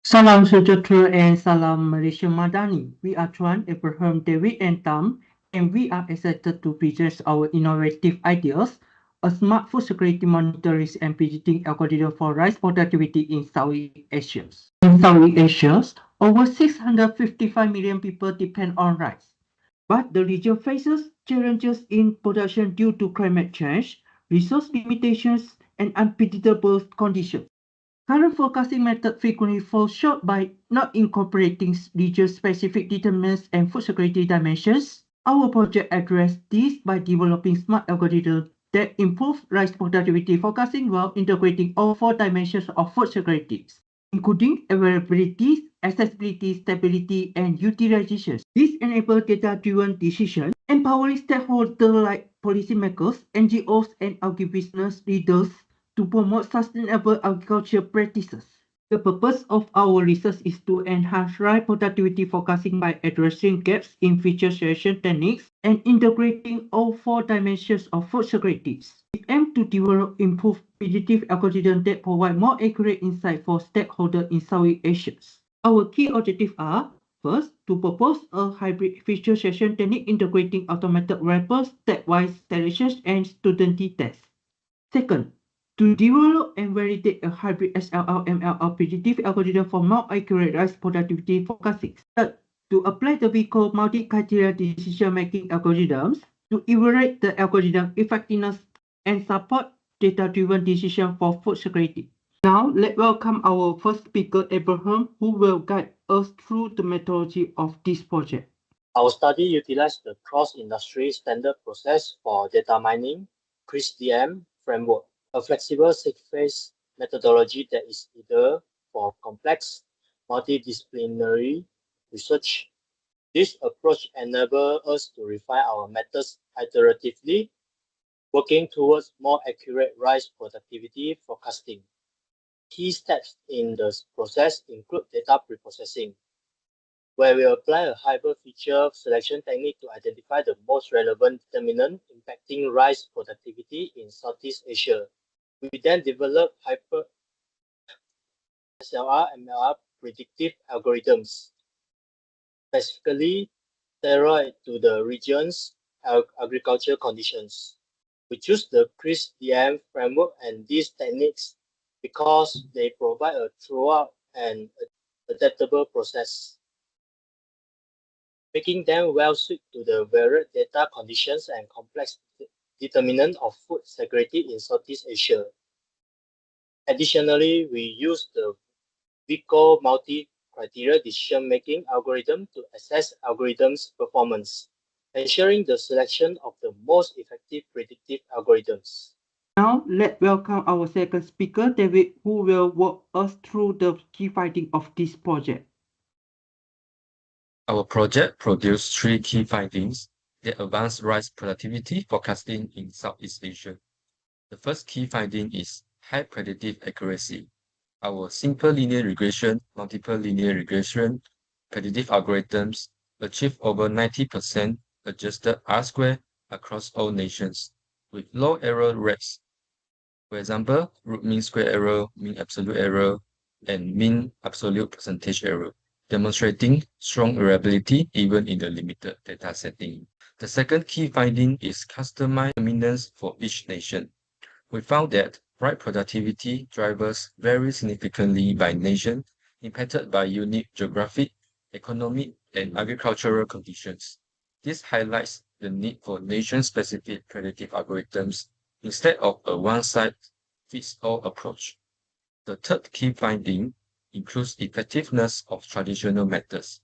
Salam Sejahtera and Salam Malaysia Madani. We are Tuan Abraham, David and Tam, and we are excited to present our innovative ideas, a smart food security monitoring and predicting algorithm for rice productivity in Southeast Asia. In Southeast Asia, over 655 million people depend on rice. But the region faces challenges in production due to climate change, resource limitations, and unpredictable conditions. Current forecasting method frequently falls short by not incorporating region-specific determinants and food security dimensions. Our project addresses this by developing smart algorithms that improve rice productivity forecasting while integrating all four dimensions of food security, including availability, accessibility, stability, and utilization. This enables data-driven decisions, empowering stakeholders like policymakers, NGOs, and agribusiness leaders to promote sustainable agriculture practices. The purpose of our research is to enhance rice productivity forecasting by addressing gaps in feature selection techniques and integrating all four dimensions of food security. We aim to develop improved predictive algorithms that provide more accurate insight for stakeholders in Southeast Asia. Our key objectives are: first, to propose a hybrid feature selection technique integrating automated wrapper, stepwise selection, and student tests. Second, to develop and validate a hybrid SLR-MLR predictive algorithm for more accurate rice productivity forecasting. Third, to apply the VICO multi-criteria decision-making algorithms to evaluate the algorithm effectiveness and support data-driven decision for food security. Now, let's welcome our first speaker, Abraham, who will guide us through the methodology of this project. Our study utilized the cross-industry standard process for data mining, CRISP-DM framework, a flexible six-phase methodology that is either for complex, multidisciplinary research. This approach enables us to refine our methods iteratively, working towards more accurate rice productivity forecasting. Key steps in the process include data preprocessing, where we apply a hybrid feature selection technique to identify the most relevant determinant impacting rice productivity in Southeast Asia. We then develop hyper SLR-MLR predictive algorithms, specifically tailored to the region's agriculture conditions. We choose the CRISP-DM framework and these techniques because they provide a thorough and adaptable process, making them well suited to the varied data conditions and complex determinants of food security in Southeast Asia. Additionally, we use the VICO multi-criteria decision-making algorithm to assess algorithms' performance, ensuring the selection of the most effective predictive algorithms. Now, let's welcome our second speaker, David, who will walk us through the key findings of this project. Our project produced three key findings that advance rice productivity forecasting in Southeast Asia. The first key finding is high predictive accuracy. Our simple linear regression, multiple linear regression, predictive algorithms achieve over 90% adjusted R-square across all nations, with low error rates. For example, root mean square error, mean absolute error, and mean absolute percentage error, demonstrating strong reliability even in the limited data setting. The second key finding is customized determinants for each nation. We found that rice productivity drivers vary significantly by nation, impacted by unique geographic, economic, and agricultural conditions. This highlights the need for nation-specific predictive algorithms instead of a one-size-fits-all approach. The third key finding includes effectiveness of traditional methods.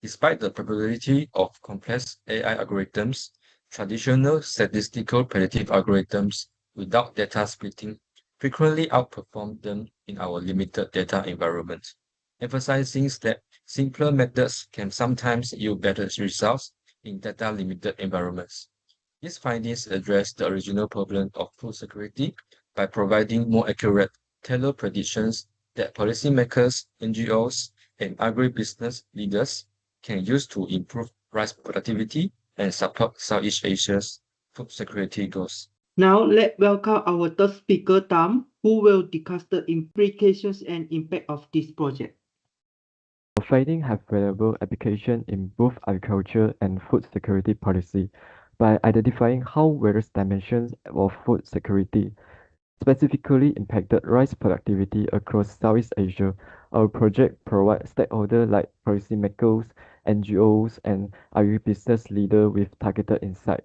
Despite the popularity of complex AI algorithms, traditional statistical predictive algorithms without data splitting frequently outperform them in our limited data environment, emphasizing that simpler methods can sometimes yield better results in data-limited environments. These findings address the original problem of food security by providing more accurate, tailored predictions that policymakers, NGOs, and agribusiness leaders can use to improve rice productivity and support Southeast Asia's food security goals. Now, let's welcome our third speaker, Tam, who will discuss the implications and impact of this project. findings have valuable application in both agriculture and food security policy by identifying how various dimensions of food security specifically impacted rice productivity across Southeast Asia. Our project provides stakeholders like policymakers, NGOs, and agribusiness leaders with targeted insight.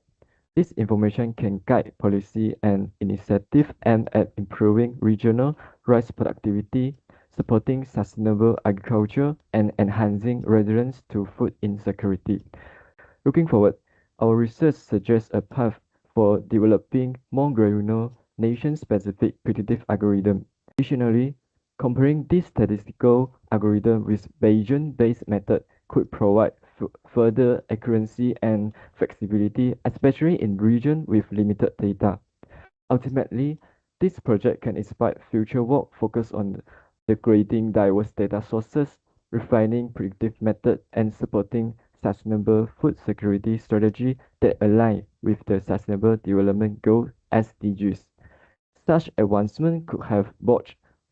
This information can guide policy and initiatives aimed at improving regional rice productivity, supporting sustainable agriculture, and enhancing resilience to food insecurity. Looking forward, our research suggests a path for developing more granular, nation-specific predictive algorithms. Additionally, comparing this statistical algorithm with Bayesian-based method could provide further accuracy and flexibility, especially in regions with limited data. Ultimately, this project can inspire future work focused on creating diverse data sources, refining predictive methods, and supporting sustainable food security strategy that align with the Sustainable Development Goals (SDGs). Such advancement could have both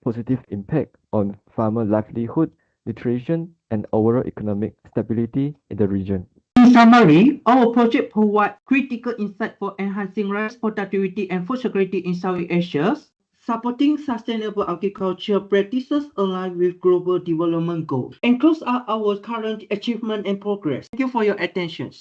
positive impact on farmer livelihood, nutrition, and overall economic stability in the region. In summary, our project provides critical insight for enhancing rice productivity and food security in Southeast Asia, supporting sustainable agriculture practices aligned with global development goals. And those are our current achievements and progress. Thank you for your attention.